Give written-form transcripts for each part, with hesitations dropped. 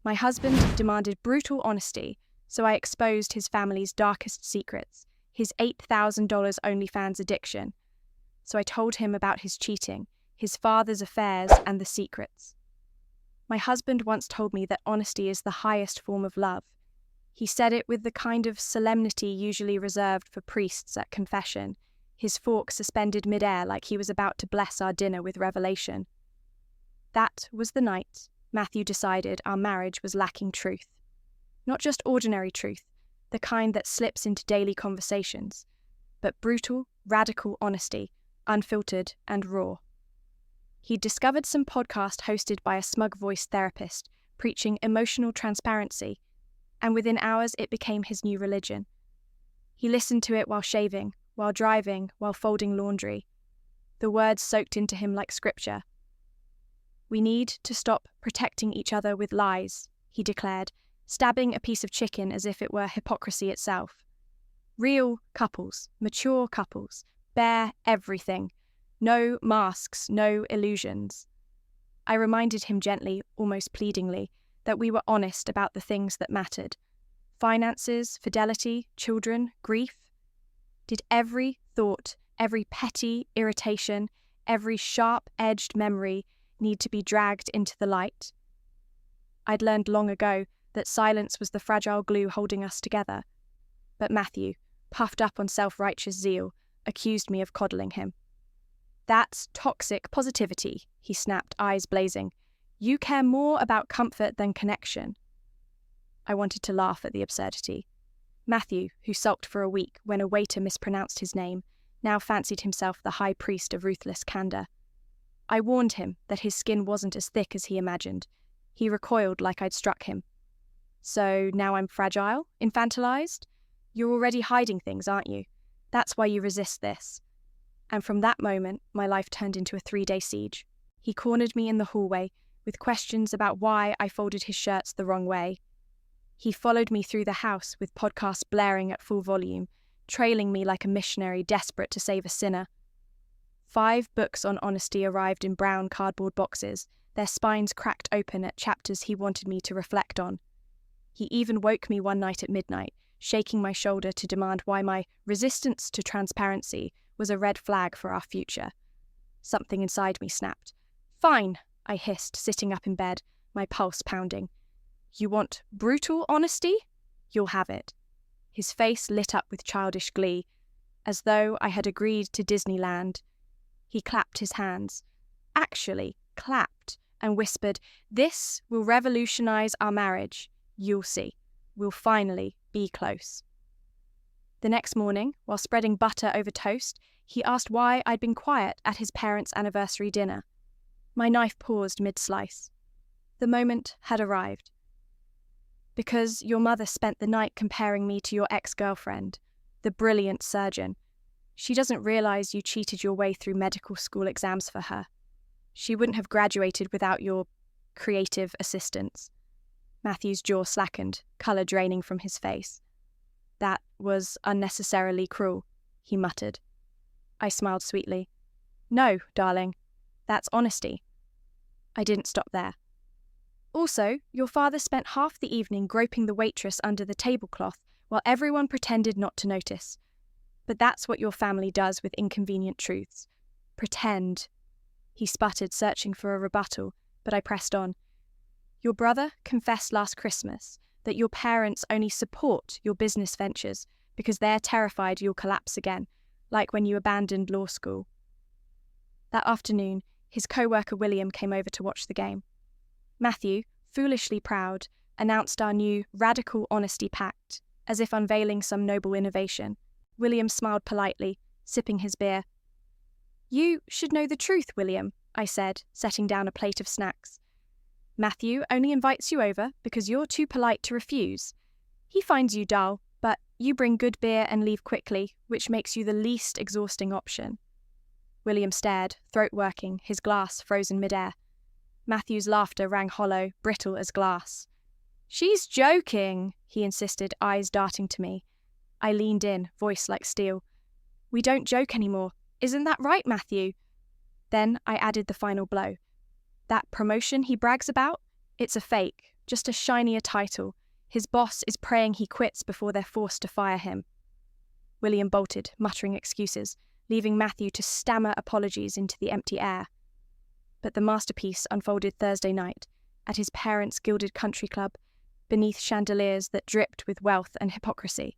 My husband demanded brutal honesty, so I exposed his family's darkest secrets, his $8,000 OnlyFans addiction. So I told him about his cheating, his father's affairs, and the secrets. My husband once told me that honesty is the highest form of love. He said it with the kind of solemnity usually reserved for priests at confession, his fork suspended mid-air like he was about to bless our dinner with revelation. That was the night Matthew decided our marriage was lacking truth. Not just ordinary truth, the kind that slips into daily conversations, but brutal, radical honesty, unfiltered and raw. He'd discovered some podcast hosted by a smug-voiced therapist preaching emotional transparency, and within hours it became his new religion. He listened to it while shaving, while driving, while folding laundry. The words soaked into him like scripture. "We need to stop protecting each other with lies," he declared, stabbing a piece of chicken as if it were hypocrisy itself. "Real couples, mature couples, bear everything. No masks, no illusions." I reminded him gently, almost pleadingly, that we were honest about the things that mattered. Finances, fidelity, children, grief. Did every thought, every petty irritation, every sharp-edged memory need to be dragged into the light? I'd learned long ago that silence was the fragile glue holding us together. But Matthew, puffed up on self-righteous zeal, accused me of coddling him. "That's toxic positivity," he snapped, eyes blazing. "You care more about comfort than connection." I wanted to laugh at the absurdity. Matthew, who sulked for a week when a waiter mispronounced his name, now fancied himself the high priest of ruthless candor. I warned him that his skin wasn't as thick as he imagined. He recoiled like I'd struck him. "So now I'm fragile? Infantilized? You're already hiding things, aren't you? That's why you resist this." And from that moment, my life turned into a 3-day siege. He cornered me in the hallway with questions about why I folded his shirts the wrong way. He followed me through the house with podcasts blaring at full volume, trailing me like a missionary desperate to save a sinner. 5 books on honesty arrived in brown cardboard boxes, their spines cracked open at chapters he wanted me to reflect on. He even woke me one night at midnight, shaking my shoulder to demand why my resistance to transparency was a red flag for our future. Something inside me snapped. "Fine," I hissed, sitting up in bed, my pulse pounding. "You want brutal honesty? You'll have it." His face lit up with childish glee, as though I had agreed to Disneyland. He clapped his hands. Actually, clapped, and whispered, "This will revolutionize our marriage. You'll see. We'll finally be close." The next morning, while spreading butter over toast, he asked why I'd been quiet at his parents' anniversary dinner. My knife paused mid-slice. The moment had arrived. "Because your mother spent the night comparing me to your ex-girlfriend, the brilliant surgeon. She doesn't realize you cheated your way through medical school exams for her. She wouldn't have graduated without your creative assistance." Matthew's jaw slackened, color draining from his face. "That was unnecessarily cruel," he muttered. I smiled sweetly. "No, darling, that's honesty." I didn't stop there. "Also, your father spent half the evening groping the waitress under the tablecloth while everyone pretended not to notice. But that's what your family does with inconvenient truths. Pretend." He sputtered, searching for a rebuttal, but I pressed on. "Your brother confessed last Christmas that your parents only support your business ventures because they're terrified you'll collapse again, like when you abandoned law school." That afternoon, his co-worker William came over to watch the game. Matthew, foolishly proud, announced our new Radical Honesty Pact, as if unveiling some noble innovation. William smiled politely, sipping his beer. "You should know the truth, William," I said, setting down a plate of snacks. "Matthew only invites you over because you're too polite to refuse. He finds you dull, but you bring good beer and leave quickly, which makes you the least exhausting option." William stared, throat working, his glass frozen midair. Matthew's laughter rang hollow, brittle as glass. "She's joking," he insisted, eyes darting to me. I leaned in, voice like steel. "We don't joke anymore. Isn't that right, Matthew?" Then I added the final blow. "That promotion he brags about? It's a fake. just a shinier title. His boss is praying he quits before they're forced to fire him. William bolted, muttering excuses, leaving Matthew to stammer apologies into the empty air. But the masterpiece unfolded Thursday night, at his parents' gilded country club, beneath chandeliers that dripped with wealth and hypocrisy.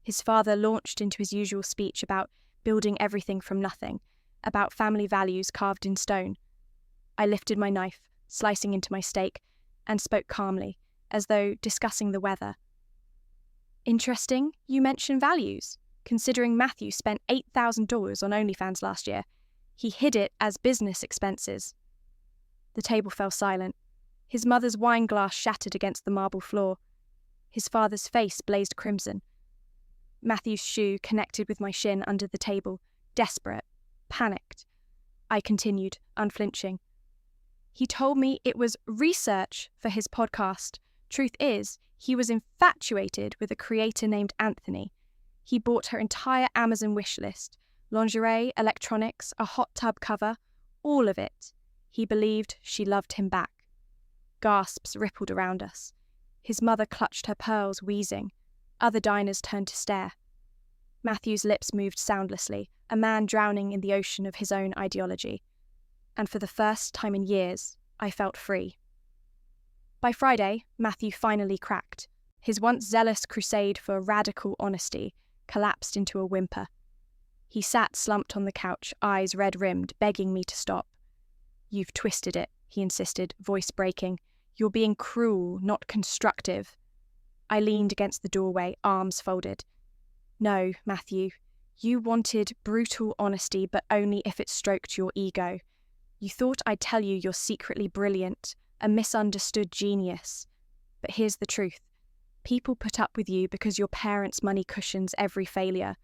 His father launched into his usual speech about building everything from nothing, about family values carved in stone. I lifted my knife, slicing into my steak, and spoke calmly, as though discussing the weather. Interesting, you mention values, considering Matthew spent $8,000 on OnlyFans last year. He hid it as business expenses. The table fell silent. His mother's wine glass shattered against the marble floor. His father's face blazed crimson. Matthew's shoe connected with my shin under the table, desperate, panicked. I continued, unflinching. He told me it was research for his podcast. Truth is, he was infatuated with a creator named Anthony. He bought her entire Amazon wish list, lingerie, electronics, a hot tub cover, all of it. He believed she loved him back. Gasps rippled around us. His mother clutched her pearls, wheezing. Other diners turned to stare. Matthew's lips moved soundlessly, a man drowning in the ocean of his own ideology. And for the first time in years, I felt free. By Friday, Matthew finally cracked. His once zealous crusade for radical honesty collapsed into a whimper. He sat slumped on the couch, eyes red-rimmed, begging me to stop. "You've twisted it," he insisted, voice breaking. "You're being cruel, not constructive." I leaned against the doorway, arms folded. "No, Matthew, you wanted brutal honesty, but only if it stroked your ego. You thought I'd tell you you're secretly brilliant, a misunderstood genius. But here's the truth. People put up with you because your parents' money cushions every failure.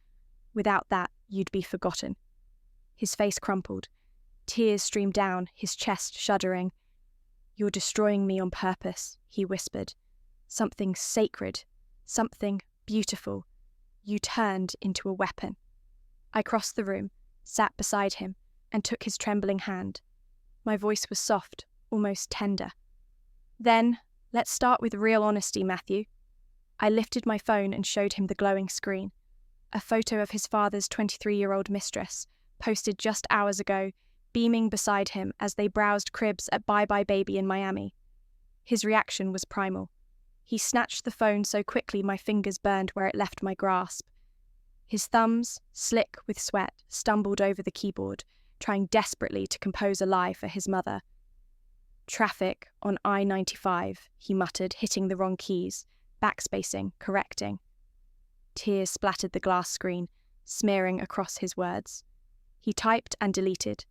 Without that, you'd be forgotten." His face crumpled. Tears streamed down, his chest shuddering. "You're destroying me on purpose," he whispered. "Something sacred, something beautiful. You turned into a weapon." I crossed the room, sat beside him, and took his trembling hand. My voice was soft, almost tender. "Then, let's start with real honesty, Matthew." I lifted my phone and showed him the glowing screen. A photo of his father's 23-year-old mistress, posted just hours ago, beaming beside him as they browsed cribs at Bye Bye Baby in Miami. His reaction was primal. He snatched the phone so quickly my fingers burned where it left my grasp. His thumbs, slick with sweat, stumbled over the keyboard, trying desperately to compose a lie for his mother. "Traffic on I-95, he muttered, hitting the wrong keys, backspacing, correcting. Tears splattered the glass screen, smearing across his words. He typed and deleted,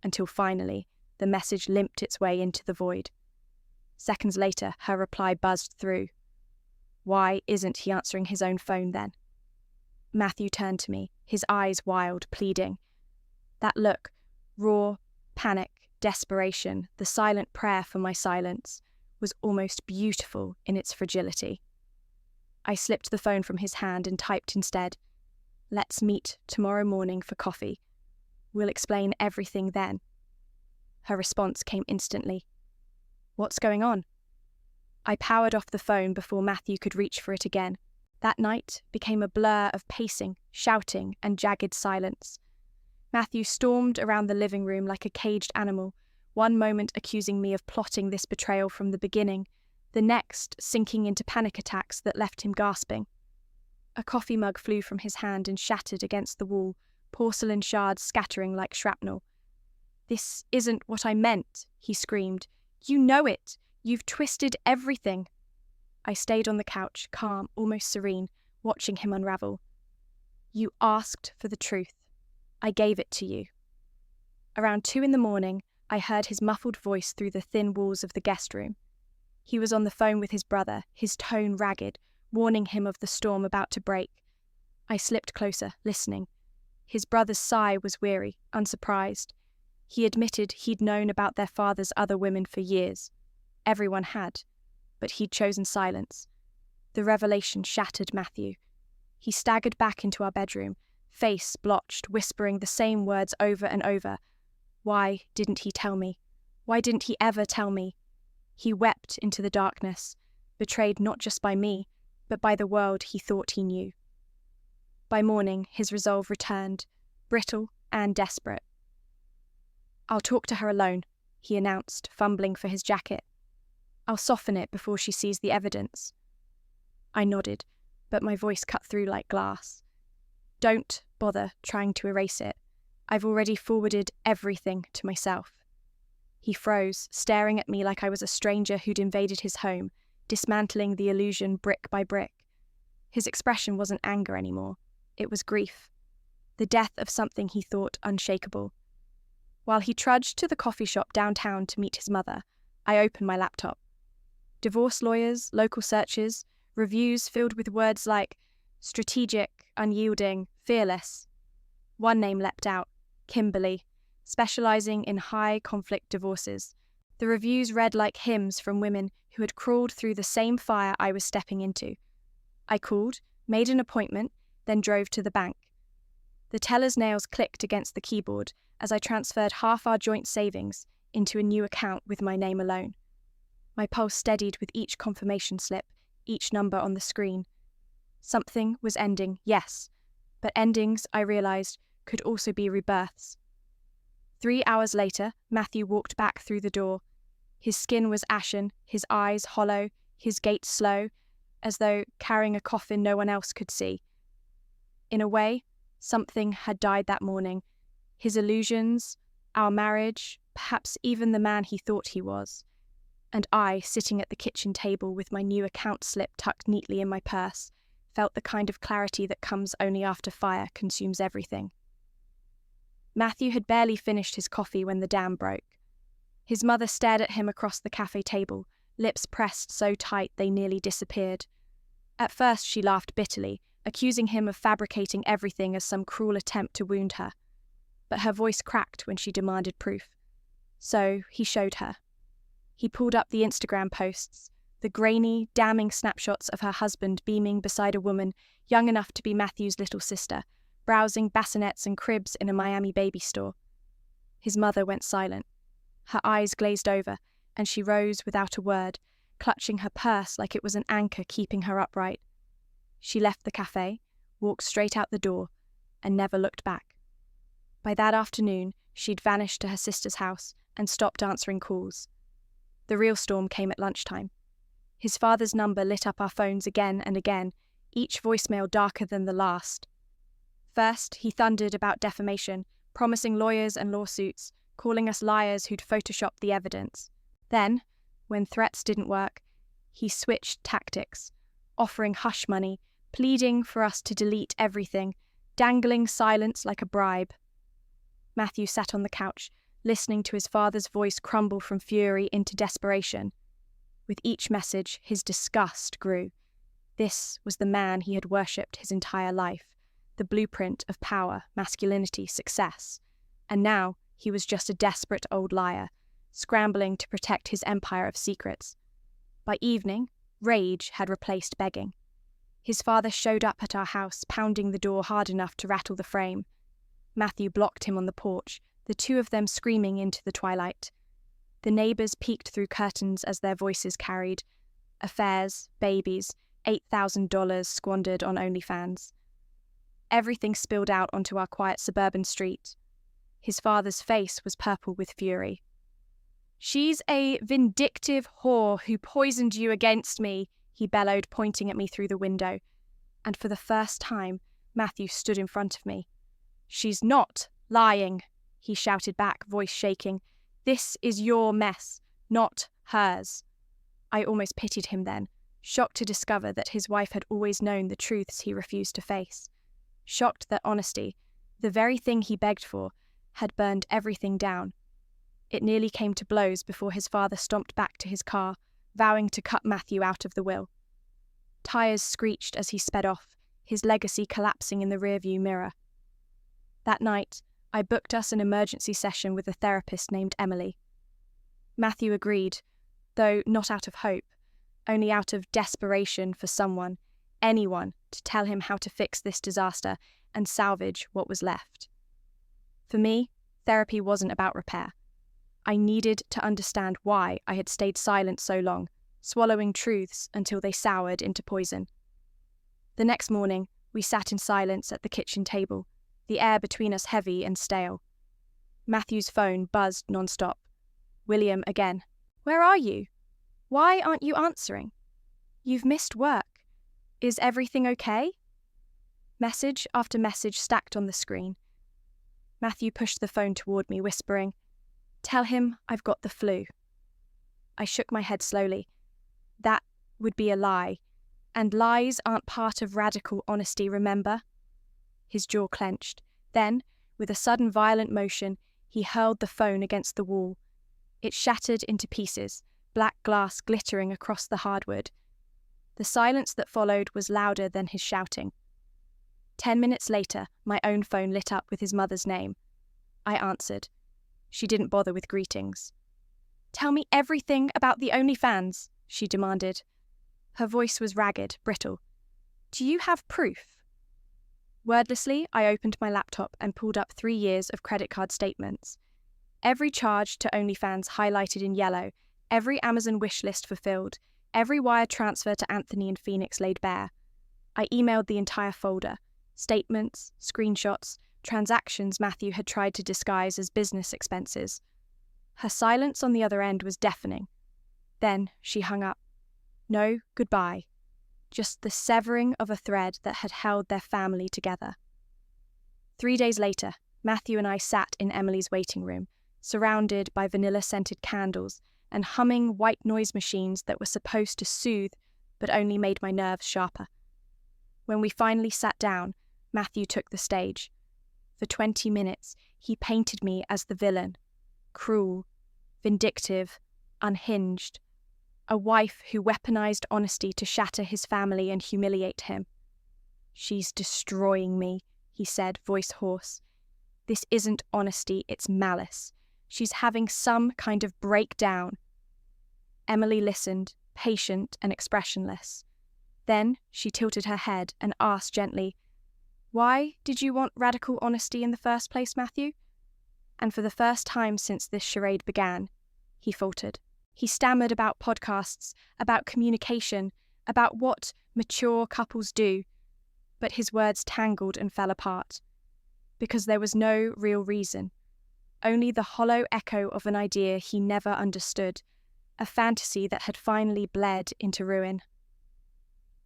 until finally the message limped its way into the void. Seconds later, her reply buzzed through. Why isn't he answering his own phone then? Matthew turned to me, his eyes wild, pleading. That look, raw, panic, desperation, the silent prayer for my silence, was almost beautiful in its fragility. I slipped the phone from his hand and typed instead, "Let's meet tomorrow morning for coffee. We'll explain everything then." Her response came instantly. "What's going on?" I powered off the phone before Matthew could reach for it again. That night became a blur of pacing, shouting, and jagged silence. Matthew stormed around the living room like a caged animal, one moment accusing me of plotting this betrayal from the beginning, the next sinking into panic attacks that left him gasping. A coffee mug flew from his hand and shattered against the wall, porcelain shards scattering like shrapnel. "This isn't what I meant," he screamed. "You know it! You've twisted everything!" I stayed on the couch, calm, almost serene, watching him unravel. "You asked for the truth. I gave it to you." Around 2 a.m, I heard his muffled voice through the thin walls of the guest room. He was on the phone with his brother, his tone ragged, warning him of the storm about to break. I slipped closer, listening. His brother's sigh was weary, unsurprised. He admitted he'd known about their father's other women for years. Everyone had, but he'd chosen silence. The revelation shattered Matthew. He staggered back into our bedroom, face blotched, whispering the same words over and over. Why didn't he tell me? Why didn't he ever tell me? He wept into the darkness, betrayed not just by me, but by the world he thought he knew. By morning, his resolve returned, brittle and desperate. "I'll talk to her alone," he announced, fumbling for his jacket. "I'll soften it before she sees the evidence." I nodded, but my voice cut through like glass. "Don't bother trying to erase it. I've already forwarded everything to myself." He froze, staring at me like I was a stranger who'd invaded his home, dismantling the illusion brick by brick. His expression wasn't anger anymore. It was grief. The death of something he thought unshakable. While he trudged to the coffee shop downtown to meet his mother, I opened my laptop. Divorce lawyers, local searches, reviews filled with words like strategic, unyielding, fearless. One name leapt out, Kimberly, specializing in high-conflict divorces. The reviews read like hymns from women who had crawled through the same fire I was stepping into. I called, made an appointment, then drove to the bank. The teller's nails clicked against the keyboard as I transferred half our joint savings into a new account with my name alone. My pulse steadied with each confirmation slip, each number on the screen. Something was ending, yes, but endings, I realized, could also be rebirths. 3 hours later, Matthew walked back through the door. His skin was ashen, his eyes hollow, his gait slow, as though carrying a coffin no one else could see. In a way, something had died that morning. His illusions, our marriage, perhaps even the man he thought he was. And I, sitting at the kitchen table with my new account slip tucked neatly in my purse, felt the kind of clarity that comes only after fire consumes everything. Matthew had barely finished his coffee when the dam broke. His mother stared at him across the cafe table, lips pressed so tight they nearly disappeared. At first she laughed bitterly, accusing him of fabricating everything as some cruel attempt to wound her. But her voice cracked when she demanded proof. So he showed her. He pulled up the Instagram posts, the grainy, damning snapshots of her husband beaming beside a woman young enough to be Matthew's little sister, browsing bassinets and cribs in a Miami baby store. His mother went silent. Her eyes glazed over, and she rose without a word, clutching her purse like it was an anchor keeping her upright. She left the cafe, walked straight out the door, and never looked back. By that afternoon, she'd vanished to her sister's house and stopped answering calls. The real storm came at lunchtime. His father's number lit up our phones again and again, each voicemail darker than the last. First, he thundered about defamation, promising lawyers and lawsuits, calling us liars who'd photoshopped the evidence. Then, when threats didn't work, he switched tactics, offering hush money, pleading for us to delete everything, dangling silence like a bribe. Matthew sat on the couch, listening to his father's voice crumble from fury into desperation. With each message, his disgust grew. This was the man he had worshipped his entire life, the blueprint of power, masculinity, success. And now he was just a desperate old liar, scrambling to protect his empire of secrets. By evening, rage had replaced begging. His father showed up at our house, pounding the door hard enough to rattle the frame. Matthew blocked him on the porch, the two of them screaming into the twilight. The neighbours peeked through curtains as their voices carried. Affairs, babies, $8,000 squandered on OnlyFans. Everything spilled out onto our quiet suburban street. His father's face was purple with fury. "She's a vindictive whore who poisoned you against me," he bellowed, pointing at me through the window. And for the first time, Matthew stood in front of me. "She's not lying," he shouted back, voice shaking. "This is your mess, not hers." I almost pitied him then, shocked to discover that his wife had always known the truths he refused to face. Shocked that honesty, the very thing he begged for, had burned everything down. It nearly came to blows before his father stomped back to his car, vowing to cut Matthew out of the will. Tires screeched as he sped off, his legacy collapsing in the rearview mirror. That night, I booked us an emergency session with a therapist named Emily. Matthew agreed, though not out of hope, only out of desperation for someone, anyone, to tell him how to fix this disaster and salvage what was left. For me, therapy wasn't about repair. I needed to understand why I had stayed silent so long, swallowing truths until they soured into poison. The next morning, we sat in silence at the kitchen table, the air between us heavy and stale. Matthew's phone buzzed non-stop. William again. "Where are you? Why aren't you answering? You've missed work. Is everything okay?" Message after message stacked on the screen. Matthew pushed the phone toward me, whispering, "Tell him I've got the flu." I shook my head slowly. That would be a lie, and lies aren't part of radical honesty, remember? His jaw clenched. Then, with a sudden violent motion, he hurled the phone against the wall. It shattered into pieces, black glass glittering across the hardwood. The silence that followed was louder than his shouting. 10 minutes later, my own phone lit up with his mother's name. I answered. She didn't bother with greetings. "Tell me everything about the OnlyFans," she demanded. Her voice was ragged, brittle. "Do you have proof?" Wordlessly, I opened my laptop and pulled up 3 years of credit card statements. Every charge to OnlyFans highlighted in yellow, every Amazon wish list fulfilled, every wire transfer to Anthony in Phoenix laid bare. I emailed the entire folder. Statements, screenshots, transactions Matthew had tried to disguise as business expenses. Her silence on the other end was deafening. Then she hung up. No goodbye. Just the severing of a thread that had held their family together. 3 days later, Matthew and I sat in Emily's waiting room, surrounded by vanilla-scented candles and humming white noise machines that were supposed to soothe but only made my nerves sharper. When we finally sat down, Matthew took the stage. For 20 minutes, he painted me as the villain, cruel, vindictive, unhinged, a wife who weaponized honesty to shatter his family and humiliate him. "She's destroying me," he said, voice hoarse. "This isn't honesty, it's malice. She's having some kind of breakdown." Emily listened, patient and expressionless. Then she tilted her head and asked gently, "Why did you want radical honesty in the first place, Matthew?" And for the first time since this charade began, he faltered. He stammered about podcasts, about communication, about what mature couples do, but his words tangled and fell apart. Because there was no real reason, only the hollow echo of an idea he never understood, a fantasy that had finally bled into ruin.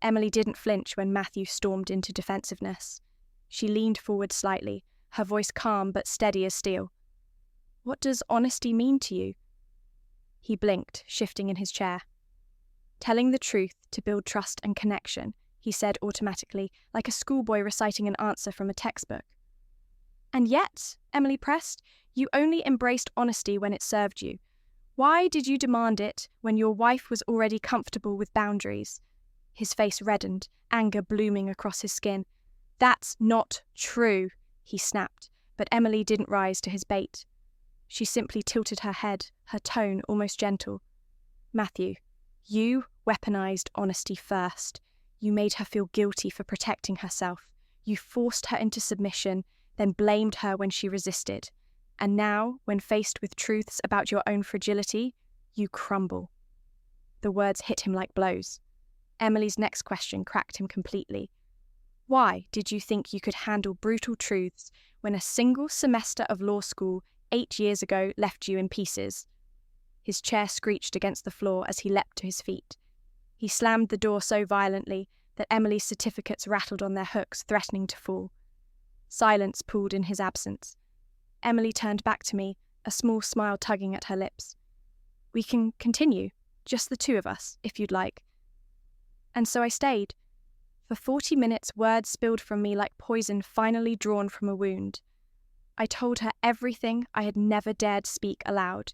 Emily didn't flinch when Matthew stormed into defensiveness. She leaned forward slightly, her voice calm but steady as steel. "What does honesty mean to you?" He blinked, shifting in his chair. "Telling the truth to build trust and connection," he said automatically, like a schoolboy reciting an answer from a textbook. "And yet," Emily pressed, "you only embraced honesty when it served you. Why did you demand it when your wife was already comfortable with boundaries?" His face reddened, anger blooming across his skin. "That's not true," he snapped, but Emily didn't rise to his bait. She simply tilted her head, her tone almost gentle. "Matthew, you weaponized honesty first. You made her feel guilty for protecting herself. You forced her into submission, then blamed her when she resisted. And now, when faced with truths about your own fragility, you crumble." The words hit him like blows. Emily's next question cracked him completely. "Why did you think you could handle brutal truths when a single semester of law school 8 years ago left you in pieces?" His chair screeched against the floor as he leapt to his feet. He slammed the door so violently that Emily's certificates rattled on their hooks, threatening to fall. Silence pooled in his absence. Emily turned back to me, a small smile tugging at her lips. "We can continue, just the two of us, if you'd like." And so I stayed. For 40 minutes, words spilled from me like poison finally drawn from a wound. I told her everything I had never dared speak aloud.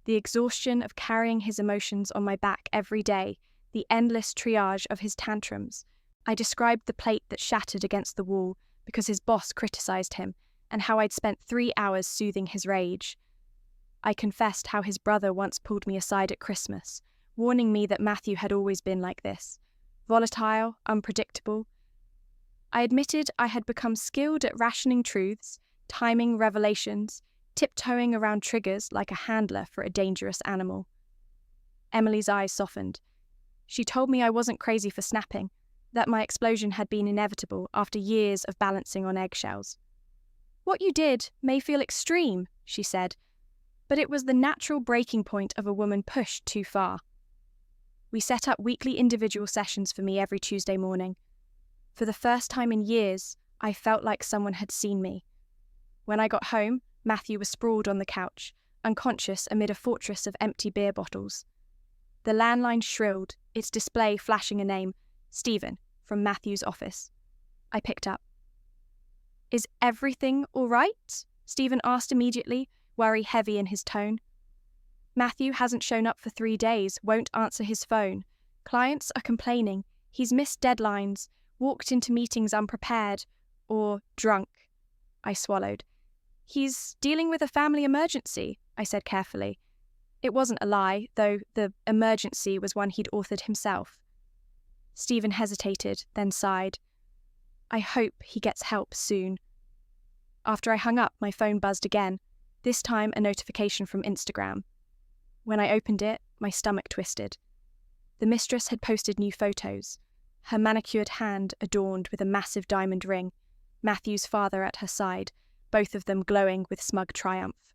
The exhaustion of carrying his emotions on my back every day, the endless triage of his tantrums. I described the plate that shattered against the wall because his boss criticized him, and how I'd spent 3 hours soothing his rage. I confessed how his brother once pulled me aside at Christmas, warning me that Matthew had always been like this. Volatile, unpredictable. I admitted I had become skilled at rationing truths, timing revelations, tiptoeing around triggers like a handler for a dangerous animal. Emily's eyes softened. She told me I wasn't crazy for snapping, that my explosion had been inevitable after years of balancing on eggshells. "What you did may feel extreme," she said, "but it was the natural breaking point of a woman pushed too far." We set up weekly individual sessions for me every Tuesday morning. For the first time in years, I felt like someone had seen me. When I got home, Matthew was sprawled on the couch, unconscious amid a fortress of empty beer bottles. The landline shrilled, its display flashing a name, Stephen, from Matthew's office. I picked up. "Is everything all right?" Stephen asked immediately, worry heavy in his tone. "Matthew hasn't shown up for 3 days, won't answer his phone. Clients are complaining. He's missed deadlines, walked into meetings unprepared, or drunk." I swallowed. "He's dealing with a family emergency," I said carefully. It wasn't a lie, though the emergency was one he'd authored himself. Stephen hesitated, then sighed. "I hope he gets help soon." After I hung up, my phone buzzed again, this time a notification from Instagram. When I opened it, my stomach twisted. The mistress had posted new photos, her manicured hand adorned with a massive diamond ring, Matthew's father at her side, both of them glowing with smug triumph.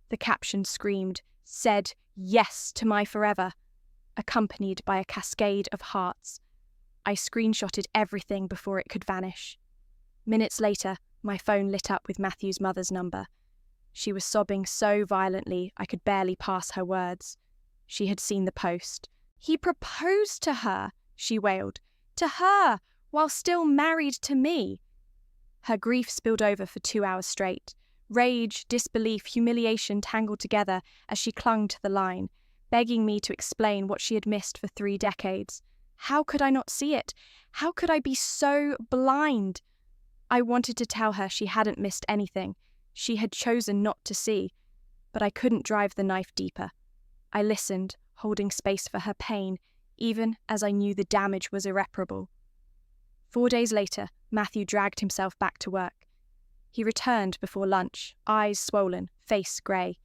The caption screamed, "Said yes to my forever," accompanied by a cascade of hearts. I screenshotted everything before it could vanish. Minutes later, my phone lit up with Matthew's mother's number. She was sobbing so violently I could barely pass her words. She had seen the post. "He proposed to her," she wailed. "To her, while still married to me." Her grief spilled over for 2 hours straight. Rage, disbelief, humiliation tangled together as she clung to the line, begging me to explain what she had missed for 3 decades. How could I not see it? How could I be so blind? I wanted to tell her she hadn't missed anything. She had chosen not to see. But I couldn't drive the knife deeper. I listened, holding space for her pain, even as I knew the damage was irreparable. 4 days later, Matthew dragged himself back to work. He returned before lunch, eyes swollen, face grey.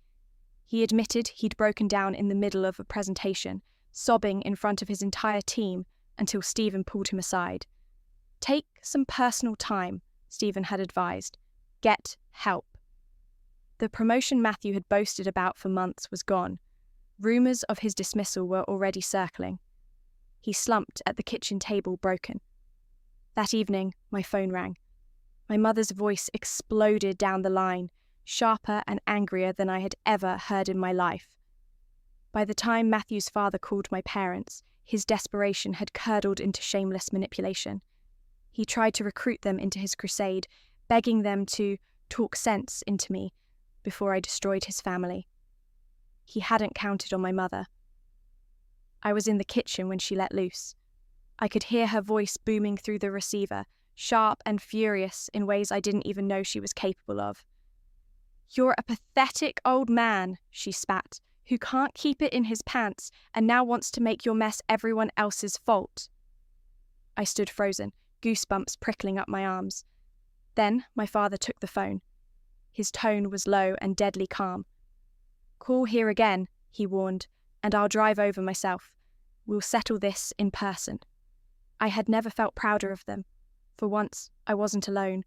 He admitted he'd broken down in the middle of a presentation, sobbing in front of his entire team until Stephen pulled him aside. "Take some personal time," Stephen had advised. "Get help." The promotion Matthew had boasted about for months was gone. Rumours of his dismissal were already circling. He slumped at the kitchen table, broken. That evening, my phone rang. My mother's voice exploded down the line, sharper and angrier than I had ever heard in my life. By the time Matthew's father called my parents, his desperation had curdled into shameless manipulation. He tried to recruit them into his crusade, begging them to talk sense into me before I destroyed his family. He hadn't counted on my mother. I was in the kitchen when she let loose. I could hear her voice booming through the receiver, sharp and furious in ways I didn't even know she was capable of. "You're a pathetic old man," she spat, "who can't keep it in his pants and now wants to make your mess everyone else's fault." I stood frozen, goosebumps prickling up my arms. Then my father took the phone. His tone was low and deadly calm. "Call here again," he warned, "and I'll drive over myself. We'll settle this in person." I had never felt prouder of them. For once, I wasn't alone.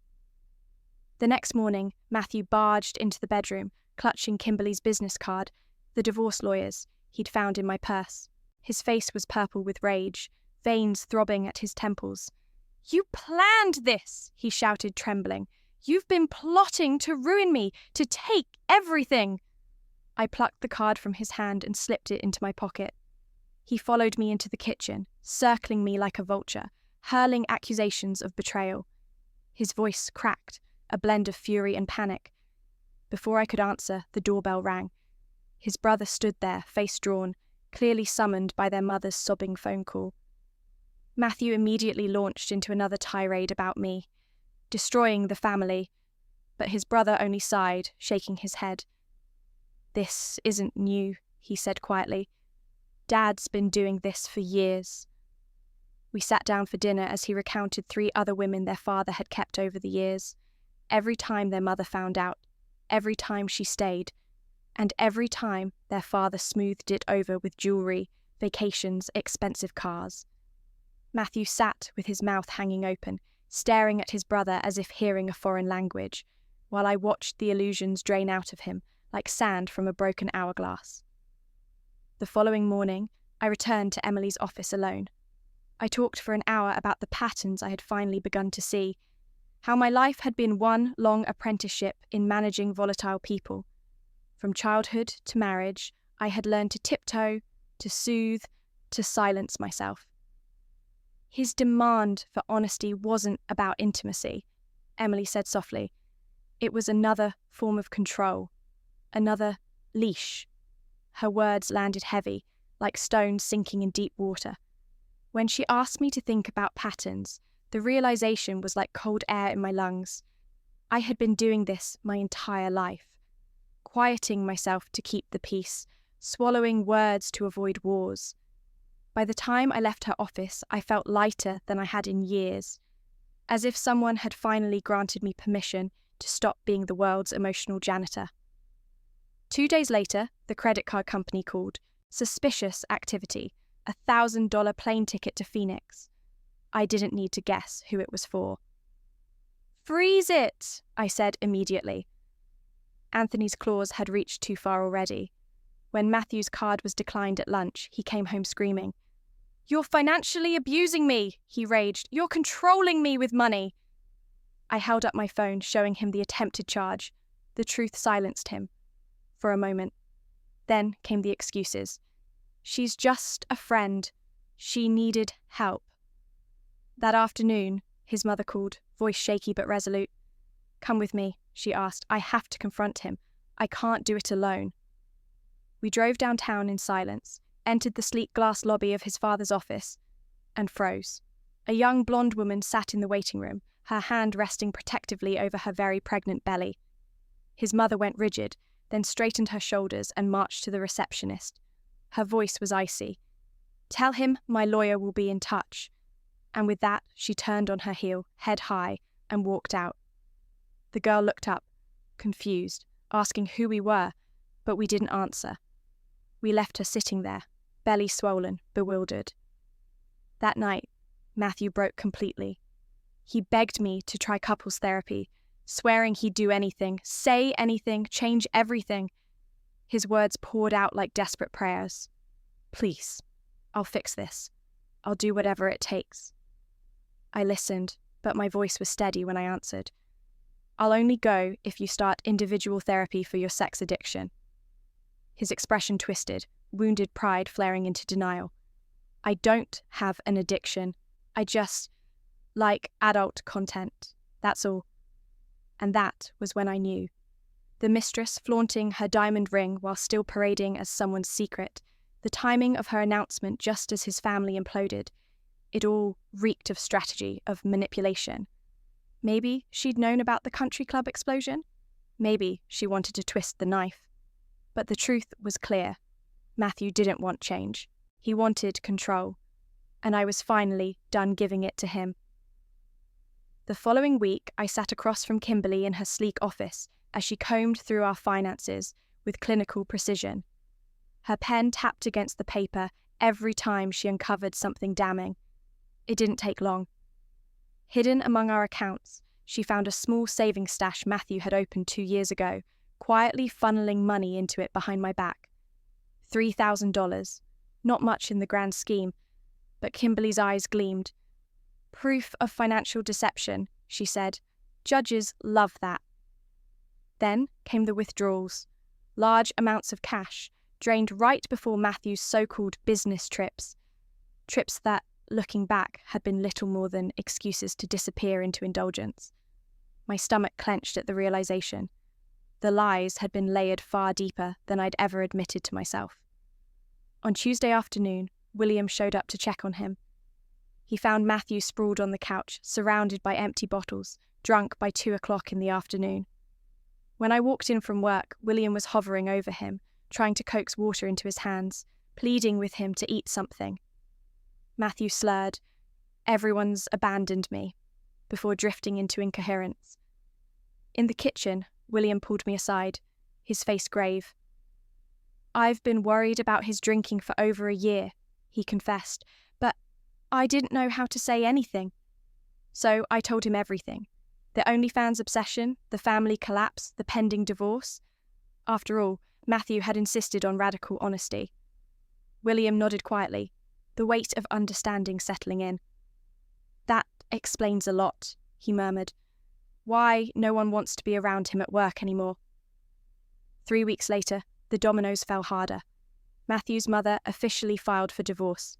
The next morning, Matthew barged into the bedroom, clutching Kimberly's business card, the divorce lawyer's, he'd found in my purse. His face was purple with rage, veins throbbing at his temples. "You planned this," he shouted, trembling. "You've been plotting to ruin me, to take everything." I plucked the card from his hand and slipped it into my pocket. He followed me into the kitchen, circling me like a vulture, hurling accusations of betrayal. His voice cracked, a blend of fury and panic. Before I could answer, the doorbell rang. His brother stood there, face drawn, clearly summoned by their mother's sobbing phone call. Matthew immediately launched into another tirade about me, destroying the family, but his brother only sighed, shaking his head. "This isn't new," he said quietly. "Dad's been doing this for years." We sat down for dinner as he recounted 3 other women their father had kept over the years. Every time their mother found out, every time she stayed, and every time their father smoothed it over with jewelry, vacations, expensive cars. Matthew sat with his mouth hanging open, staring at his brother as if hearing a foreign language, while I watched the illusions drain out of him like sand from a broken hourglass. The following morning, I returned to Emily's office alone. I talked for an hour about the patterns I had finally begun to see, how my life had been one long apprenticeship in managing volatile people. From childhood to marriage, I had learned to tiptoe, to soothe, to silence myself. His demand for honesty wasn't about intimacy, Emily said softly. It was another form of control, another leash. Her words landed heavy, like stones sinking in deep water. When she asked me to think about patterns, the realization was like cold air in my lungs. I had been doing this my entire life, quieting myself to keep the peace, swallowing words to avoid wars. By the time I left her office, I felt lighter than I had in years, as if someone had finally granted me permission to stop being the world's emotional janitor. 2 days later, the credit card company called. Suspicious activity, $1,000 plane ticket to Phoenix. I didn't need to guess who it was for. "Freeze it," I said immediately. Anthony's claws had reached too far already. When Matthew's card was declined at lunch, he came home screaming. "You're financially abusing me," he raged. "You're controlling me with money." I held up my phone, showing him the attempted charge. The truth silenced him. For a moment. Then came the excuses. "She's just a friend. She needed help." That afternoon, his mother called, voice shaky but resolute. "Come with me," she asked. "I have to confront him. I can't do it alone." We drove downtown in silence, entered the sleek glass lobby of his father's office, and froze. A young blonde woman sat in the waiting room, her hand resting protectively over her very pregnant belly. His mother went rigid, then straightened her shoulders and marched to the receptionist. Her voice was icy. "Tell him my lawyer will be in touch." And with that, she turned on her heel, head high, and walked out. The girl looked up, confused, asking who we were, but we didn't answer. We left her sitting there, belly swollen, bewildered. That night, Matthew broke completely. He begged me to try couples therapy, swearing he'd do anything, say anything, change everything. His words poured out like desperate prayers. "Please, I'll fix this. I'll do whatever it takes." I listened, but my voice was steady when I answered. "I'll only go if you start individual therapy for your sex addiction." His expression twisted, wounded pride flaring into denial. "I don't have an addiction. I just like adult content. That's all." And that was when I knew. The mistress flaunting her diamond ring while still parading as someone's secret, the timing of her announcement just as his family imploded, it all reeked of strategy, of manipulation. Maybe she'd known about the country club explosion. Maybe she wanted to twist the knife. But the truth was clear. Matthew didn't want change. He wanted control. And I was finally done giving it to him. The following week, I sat across from Kimberly in her sleek office as she combed through our finances with clinical precision. Her pen tapped against the paper every time she uncovered something damning. It didn't take long. Hidden among our accounts, she found a small savings stash Matthew had opened 2 years ago, quietly funneling money into it behind my back. $3,000. Not much in the grand scheme, but Kimberly's eyes gleamed. "Proof of financial deception," she said. "Judges love that." Then came the withdrawals. Large amounts of cash, drained right before Matthew's so-called business trips. Trips that, looking back, had been little more than excuses to disappear into indulgence. My stomach clenched at the realization. The lies had been layered far deeper than I'd ever admitted to myself. On Tuesday afternoon, William showed up to check on him. He found Matthew sprawled on the couch, surrounded by empty bottles, drunk by 2 o'clock in the afternoon. When I walked in from work, William was hovering over him, trying to coax water into his hands, pleading with him to eat something. Matthew slurred, "Everyone's abandoned me," before drifting into incoherence. In the kitchen, William pulled me aside, his face grave. "I've been worried about his drinking for over a year," he confessed, "but I didn't know how to say anything." So I told him everything. The OnlyFans obsession, the family collapse, the pending divorce. After all, Matthew had insisted on radical honesty. William nodded quietly, the weight of understanding settling in. "That explains a lot," he murmured. "Why no one wants to be around him at work anymore." 3 weeks later, the dominoes fell harder. Matthew's mother officially filed for divorce.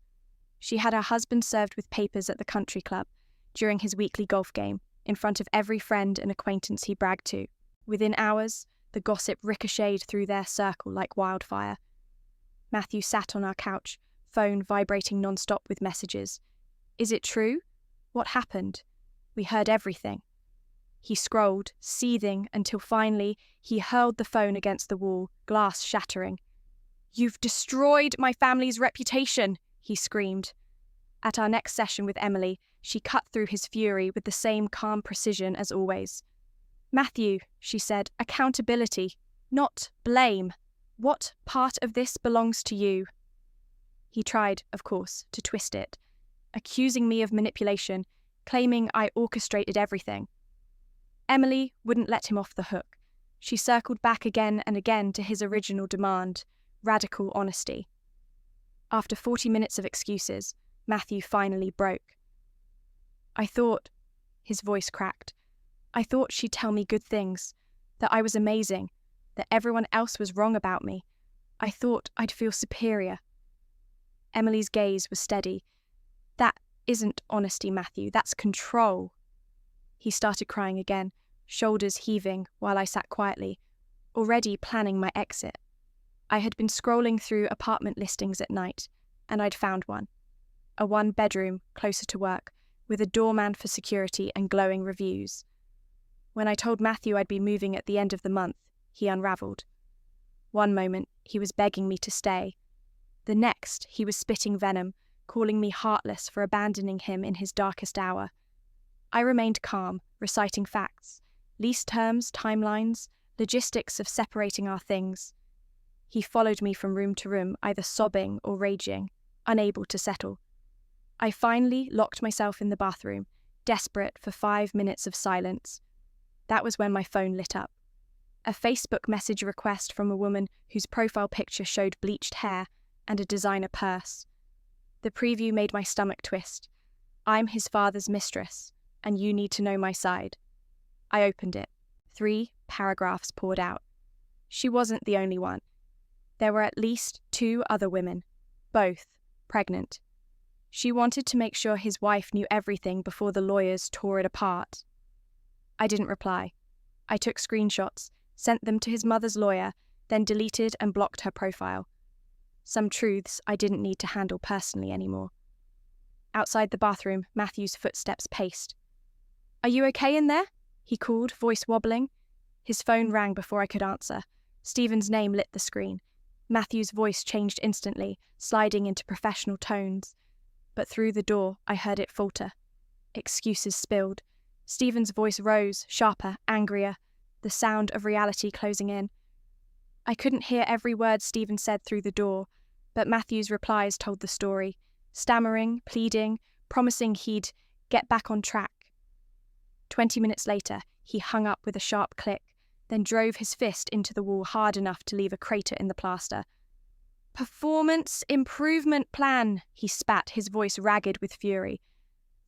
She had her husband served with papers at the country club during his weekly golf game, in front of every friend and acquaintance he bragged to. Within hours, the gossip ricocheted through their circle like wildfire. Matthew sat on our couch, phone vibrating non-stop with messages. "Is it true? What happened? We heard everything." He scrolled, seething, until finally he hurled the phone against the wall, glass shattering. "You've destroyed my family's reputation," he screamed. At our next session with Emily, she cut through his fury with the same calm precision as always. "Matthew," she said, "accountability, not blame. What part of this belongs to you?" He tried, of course, to twist it, accusing me of manipulation, claiming I orchestrated everything. Emily wouldn't let him off the hook. She circled back again and again to his original demand, radical honesty. After 40 minutes of excuses, Matthew finally broke. "I thought," his voice cracked, "I thought she'd tell me good things, that I was amazing, that everyone else was wrong about me. I thought I'd feel superior." Emily's gaze was steady. "That isn't honesty, Matthew, that's control." He started crying again, shoulders heaving while I sat quietly, already planning my exit. I had been scrolling through apartment listings at night, and I'd found one. A one-bedroom, closer to work, with a doorman for security and glowing reviews. When I told Matthew I'd be moving at the end of the month, he unravelled. One moment, he was begging me to stay. The next, he was spitting venom, calling me heartless for abandoning him in his darkest hour. I remained calm, reciting facts, lease terms, timelines, logistics of separating our things. He followed me from room to room, either sobbing or raging, unable to settle. I finally locked myself in the bathroom, desperate for 5 minutes of silence. That was when my phone lit up. A Facebook message request from a woman whose profile picture showed bleached hair and a designer purse. The preview made my stomach twist. "I'm his father's mistress, and you need to know my side." I opened it. 3 paragraphs poured out. She wasn't the only one. There were at least 2 other women, both pregnant. She wanted to make sure his wife knew everything before the lawyers tore it apart. I didn't reply. I took screenshots, sent them to his mother's lawyer, then deleted and blocked her profile. Some truths I didn't need to handle personally anymore. Outside the bathroom, Matthew's footsteps paced. "Are you okay in there?" he called, voice wobbling. His phone rang before I could answer. Stephen's name lit the screen. Matthew's voice changed instantly, sliding into professional tones. But through the door, I heard it falter. Excuses spilled. Stephen's voice rose, sharper, angrier, the sound of reality closing in. I couldn't hear every word Stephen said through the door, but Matthew's replies told the story, stammering, pleading, promising he'd get back on track. 20 minutes later, he hung up with a sharp click, then drove his fist into the wall hard enough to leave a crater in the plaster. "Performance improvement plan," he spat, his voice ragged with fury.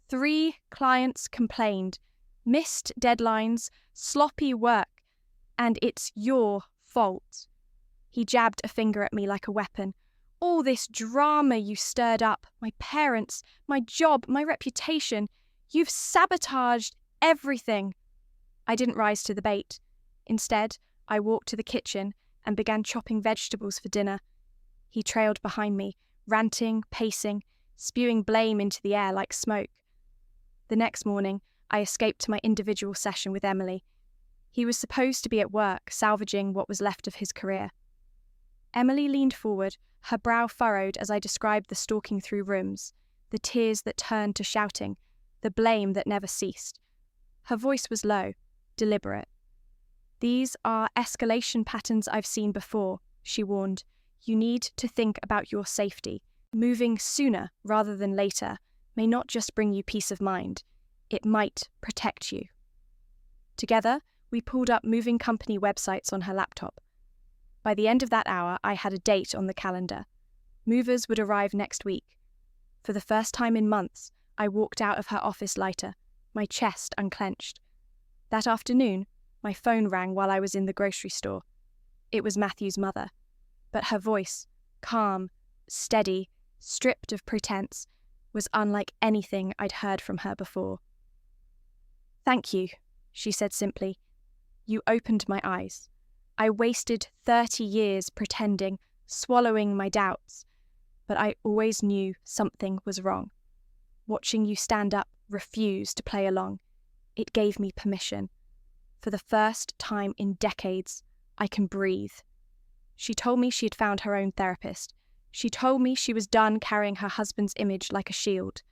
3 clients complained. Missed deadlines, sloppy work, and it's your fault. He jabbed a finger at me like a weapon. "All this drama you stirred up, my parents, my job, my reputation, you've sabotaged everything." I didn't rise to the bait. Instead, I walked to the kitchen and began chopping vegetables for dinner. He trailed behind me, ranting, pacing, spewing blame into the air like smoke. The next morning, I escaped to my individual session with Emily. He was supposed to be at work, salvaging what was left of his career. Emily leaned forward, her brow furrowed as I described the stalking through rooms, the tears that turned to shouting, the blame that never ceased. Her voice was low, deliberate. These are escalation patterns I've seen before, she warned. You need to think about your safety. Moving sooner rather than later may not just bring you peace of mind, it might protect you. Together, we pulled up moving company websites on her laptop. By the end of that hour, I had a date on the calendar. Movers would arrive next week. For the first time in months, I walked out of her office lighter, my chest unclenched. That afternoon, my phone rang while I was in the grocery store. It was Matthew's mother, but her voice, calm, steady, stripped of pretense, was unlike anything I'd heard from her before. "Thank you," she said simply. "You opened my eyes. I wasted 30 years pretending, swallowing my doubts, but I always knew something was wrong. Watching you stand up, refuse to play along, it gave me permission. For the first time in decades, I can breathe." She told me she had found her own therapist. She told me she was done carrying her husband's image like a shield.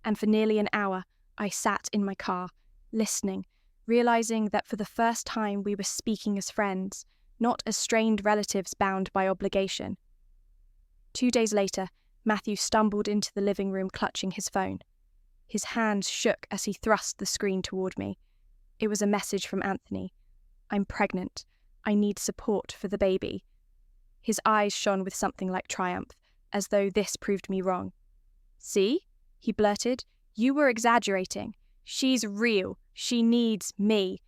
And for nearly an hour, I sat in my car, listening, realizing that for the first time we were speaking as friends, not as strained relatives bound by obligation. 2 days later, Matthew stumbled into the living room clutching his phone. His hands shook as he thrust the screen toward me. It was a message from Anthony. "I'm pregnant. I need support for the baby." His eyes shone with something like triumph, as though this proved me wrong. "See?" he blurted. "You were exaggerating. She's real. She needs me."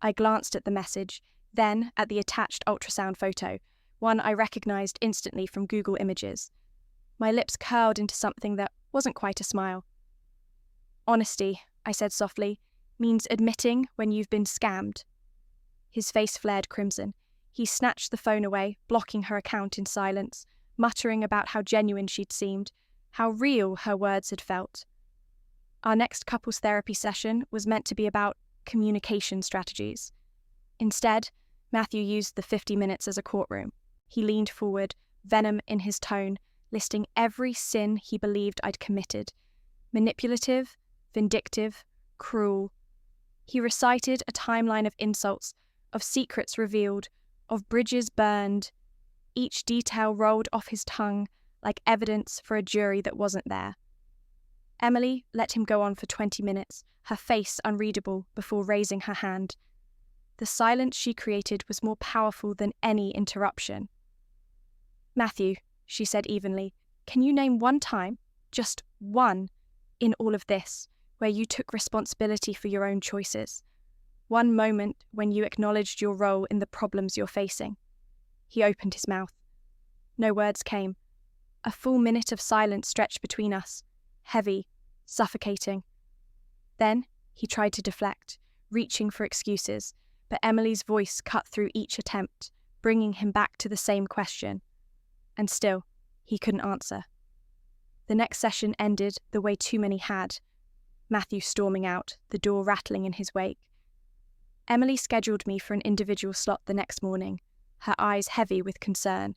I glanced at the message, then at the attached ultrasound photo, one I recognized instantly from Google Images. My lips curled into something that wasn't quite a smile. "Honesty," I said softly, "means admitting when you've been scammed." His face flared crimson. He snatched the phone away, blocking her account in silence, muttering about how genuine she'd seemed, how real her words had felt. Our next couples therapy session was meant to be about communication strategies. Instead, Matthew used the 50 minutes as a courtroom. He leaned forward, venom in his tone, listing every sin he believed I'd committed. Manipulative, vindictive, cruel. He recited a timeline of insults, of secrets revealed, of bridges burned. Each detail rolled off his tongue like evidence for a jury that wasn't there. Emily let him go on for 20 minutes, her face unreadable before raising her hand. The silence she created was more powerful than any interruption. "Matthew," she said evenly, "can you name one time, just one, in all of this, where you took responsibility for your own choices? One moment when you acknowledged your role in the problems you're facing?" He opened his mouth. No words came. A full minute of silence stretched between us, heavy, suffocating. Then he tried to deflect, reaching for excuses, but Emily's voice cut through each attempt, bringing him back to the same question. And still, he couldn't answer. The next session ended the way too many had. Matthew storming out, the door rattling in his wake. Emily scheduled me for an individual slot the next morning, her eyes heavy with concern.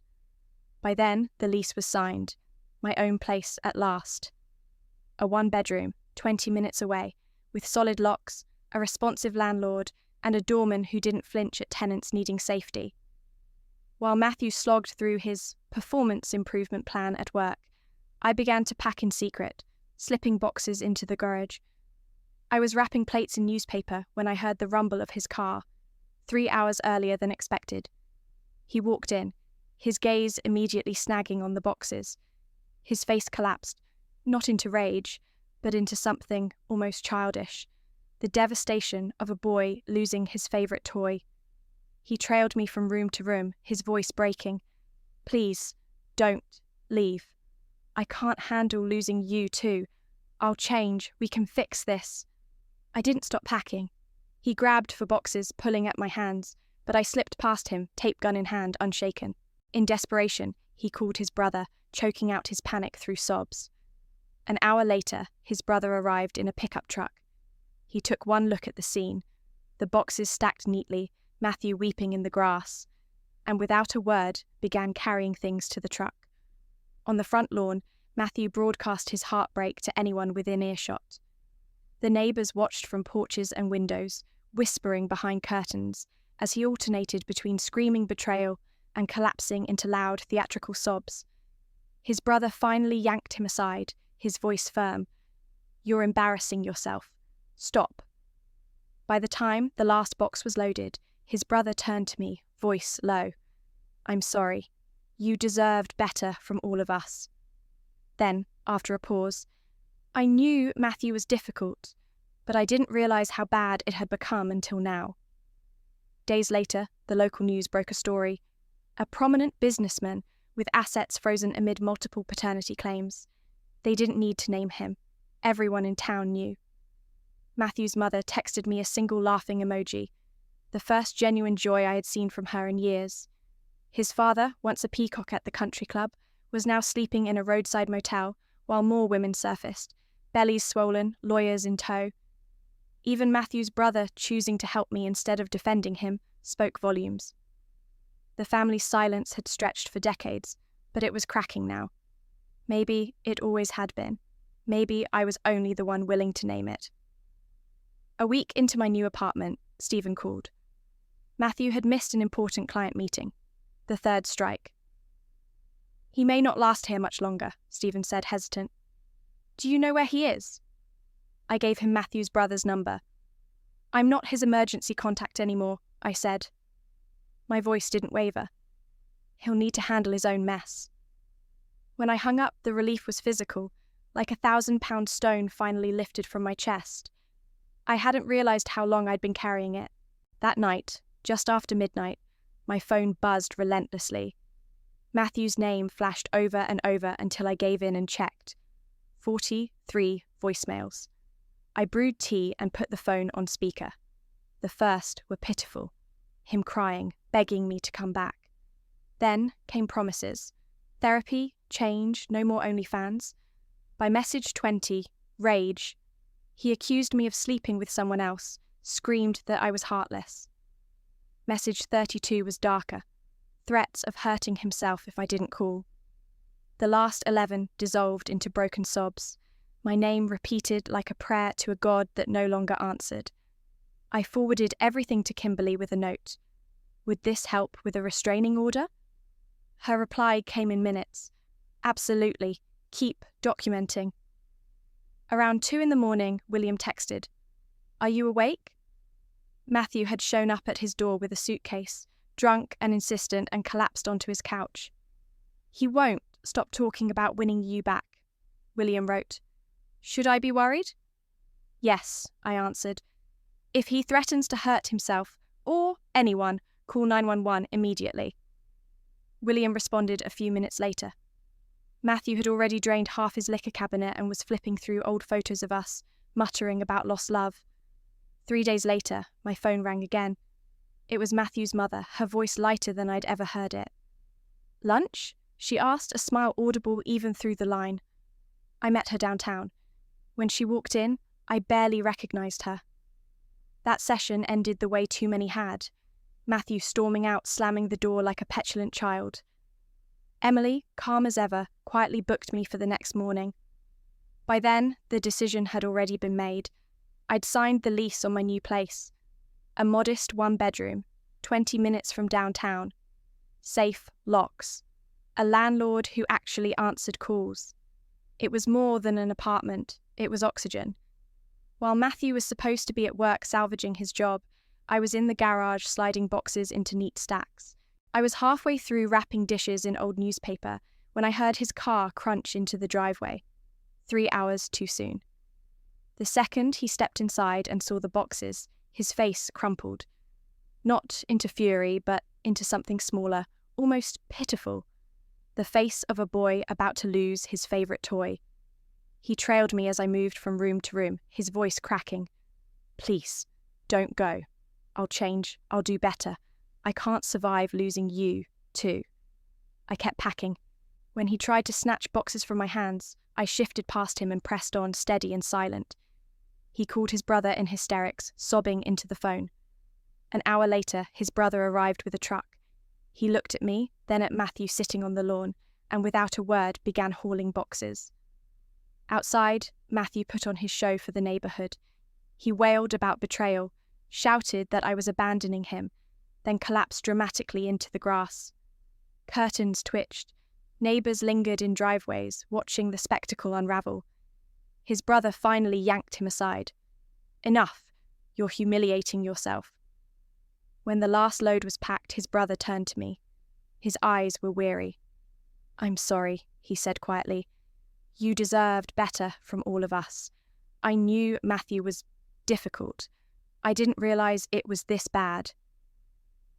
By then, the lease was signed, my own place at last. A 1-bedroom, 20 minutes away, with solid locks, a responsive landlord, and a doorman who didn't flinch at tenants needing safety. While Matthew slogged through his performance improvement plan at work, I began to pack in secret, slipping boxes into the garage. I was wrapping plates in newspaper when I heard the rumble of his car, 3 hours earlier than expected. He walked in, his gaze immediately snagging on the boxes. His face collapsed, not into rage, but into something almost childish, the devastation of a boy losing his favorite toy. He trailed me from room to room, his voice breaking. "Please, don't leave. I can't handle losing you too. I'll change. We can fix this." I didn't stop packing. He grabbed for boxes, pulling at my hands, but I slipped past him, tape gun in hand, unshaken. In desperation, he called his brother, choking out his panic through sobs. An hour later, his brother arrived in a pickup truck. He took one look at the scene, the boxes stacked neatly, Matthew weeping in the grass, and without a word began carrying things to the truck. On the front lawn, Matthew broadcast his heartbreak to anyone within earshot. The neighbours watched from porches and windows, whispering behind curtains, as he alternated between screaming betrayal and collapsing into loud theatrical sobs. His brother finally yanked him aside, his voice firm. "You're embarrassing yourself. Stop." By the time the last box was loaded, his brother turned to me, voice low. "I'm sorry. You deserved better from all of us." Then, after a pause, "I knew Matthew was difficult, but I didn't realize how bad it had become until now." Days later, the local news broke a story. A prominent businessman with assets frozen amid multiple paternity claims. They didn't need to name him. Everyone in town knew. Matthew's mother texted me a single laughing emoji, the first genuine joy I had seen from her in years. His father, once a peacock at the country club, was now sleeping in a roadside motel, while more women surfaced, bellies swollen, lawyers in tow. Even Matthew's brother choosing to help me instead of defending him spoke volumes. The family's silence had stretched for decades, but it was cracking now. Maybe it always had been. Maybe I was only the one willing to name it. A week into my new apartment, Stephen called. Matthew had missed an important client meeting, the third strike. "He may not last here much longer," Stephen said, hesitant. "Do you know where he is?" I gave him Matthew's brother's number. "I'm not his emergency contact anymore," I said. My voice didn't waver. "He'll need to handle his own mess." When I hung up, the relief was physical, like a 1,000-pound stone finally lifted from my chest. I hadn't realized how long I'd been carrying it. That night, just after midnight, my phone buzzed relentlessly. Matthew's name flashed over and over until I gave in and checked. 43 voicemails. I brewed tea and put the phone on speaker. The first were pitiful. Him crying, begging me to come back. Then came promises. Therapy, change, no more OnlyFans. By message 20, rage. He accused me of sleeping with someone else, screamed that I was heartless. Message 32 was darker. Threats of hurting himself if I didn't call. The last 11 dissolved into broken sobs, my name repeated like a prayer to a God that no longer answered. I forwarded everything to Kimberly with a note. Would this help with a restraining order? Her reply came in minutes. "Absolutely. Keep documenting." Around 2 a.m, William texted, "Are you awake?" Matthew had shown up at his door with a suitcase, drunk and insistent, and collapsed onto his couch. "He won't stop talking about winning you back," William wrote. "Should I be worried?" "Yes," I answered. "If he threatens to hurt himself, or anyone, call 911 immediately." William responded a few minutes later. Matthew had already drained half his liquor cabinet and was flipping through old photos of us, muttering about lost love. 3 days later, my phone rang again. It was Matthew's mother, her voice lighter than I'd ever heard it. "Lunch?" she asked, a smile audible even through the line. I met her downtown. When she walked in, I barely recognized her. That session ended the way too many had. Matthew storming out, slamming the door like a petulant child. Emily, calm as ever, quietly booked me for the next morning. By then, the decision had already been made. I'd signed the lease on my new place. A modest 1-bedroom, 20 minutes from downtown. Safe locks. A landlord who actually answered calls. It was more than an apartment, it was oxygen. While Matthew was supposed to be at work salvaging his job, I was in the garage sliding boxes into neat stacks. I was halfway through wrapping dishes in old newspaper when I heard his car crunch into the driveway. 3 hours too soon. The second he stepped inside and saw the boxes, his face crumpled. Not into fury, but into something smaller, almost pitiful. The face of a boy about to lose his favourite toy. He trailed me as I moved from room to room, his voice cracking. "Please, don't go. I'll change. I'll do better. I can't survive losing you, too." I kept packing. When he tried to snatch boxes from my hands, I shifted past him and pressed on, steady and silent. He called his brother in hysterics, sobbing into the phone. An hour later, his brother arrived with a truck. He looked at me, then at Matthew sitting on the lawn, and without a word began hauling boxes. Outside, Matthew put on his show for the neighbourhood. He wailed about betrayal, shouted that I was abandoning him, then collapsed dramatically into the grass. Curtains twitched. Neighbours lingered in driveways, watching the spectacle unravel. His brother finally yanked him aside. "Enough. You're humiliating yourself." When the last load was packed, his brother turned to me. His eyes were weary. "I'm sorry," he said quietly. "You deserved better from all of us. I knew Matthew was difficult. I didn't realise it was this bad."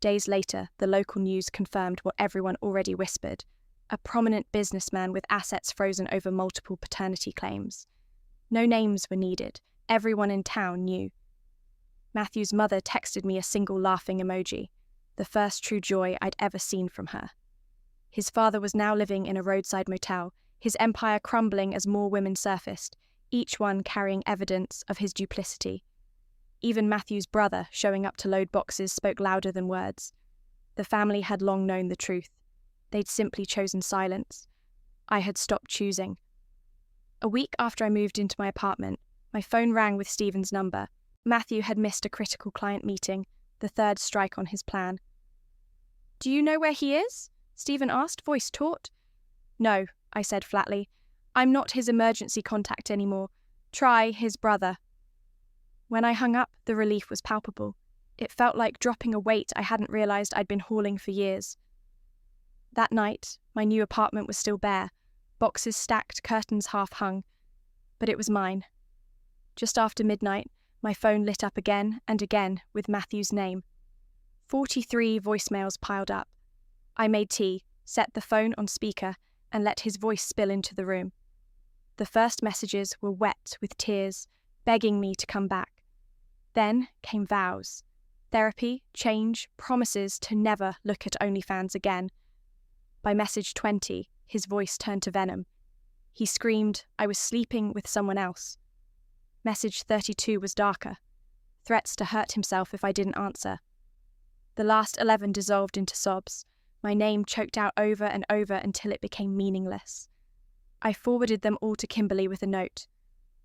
Days later, the local news confirmed what everyone already whispered: a prominent businessman with assets frozen over multiple paternity claims. No names were needed. Everyone in town knew. Matthew's mother texted me a single laughing emoji, the first true joy I'd ever seen from her. His father was now living in a roadside motel, his empire crumbling as more women surfaced, each one carrying evidence of his duplicity. Even Matthew's brother, showing up to load boxes, spoke louder than words. The family had long known the truth. They'd simply chosen silence. I had stopped choosing. A week after I moved into my apartment, my phone rang with Stephen's number. Matthew had missed a critical client meeting, the third strike on his plan. "Do you know where he is?" Stephen asked, voice taut. "No," I said flatly. "I'm not his emergency contact anymore. Try his brother." When I hung up, the relief was palpable. It felt like dropping a weight I hadn't realised I'd been hauling for years. That night, my new apartment was still bare, boxes stacked, curtains half hung. But it was mine. Just after midnight, my phone lit up again and again with Matthew's name. 43 voicemails piled up. I made tea, set the phone on speaker, and let his voice spill into the room. The first messages were wet with tears, begging me to come back. Then came vows. Therapy, change, promises to never look at OnlyFans again. By message 20, his voice turned to venom. He screamed I was sleeping with someone else. Message 32 was darker. Threats to hurt himself if I didn't answer. The last 11 dissolved into sobs, my name choked out over and over until it became meaningless. I forwarded them all to Kimberly with a note.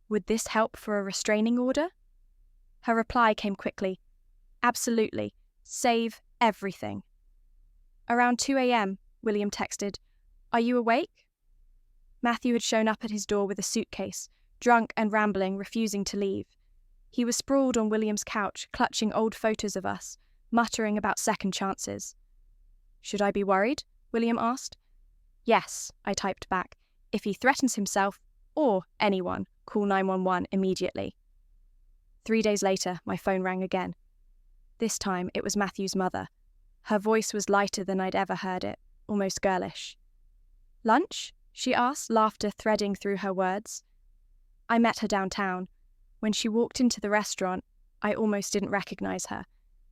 Would this help for a restraining order? Her reply came quickly. Absolutely. Save everything. Around 2 a.m., William texted, "Are you awake?" Matthew had shown up at his door with a suitcase, drunk and rambling, refusing to leave. He was sprawled on William's couch, clutching old photos of us, muttering about second chances. "Should I be worried?" William asked. "Yes," I typed back. "If he threatens himself, or anyone, call 911 immediately." 3 days later, my phone rang again. This time, it was Matthew's mother. Her voice was lighter than I'd ever heard it, almost girlish. "Lunch?" she asked, laughter threading through her words. I met her downtown. When she walked into the restaurant, I almost didn't recognize her.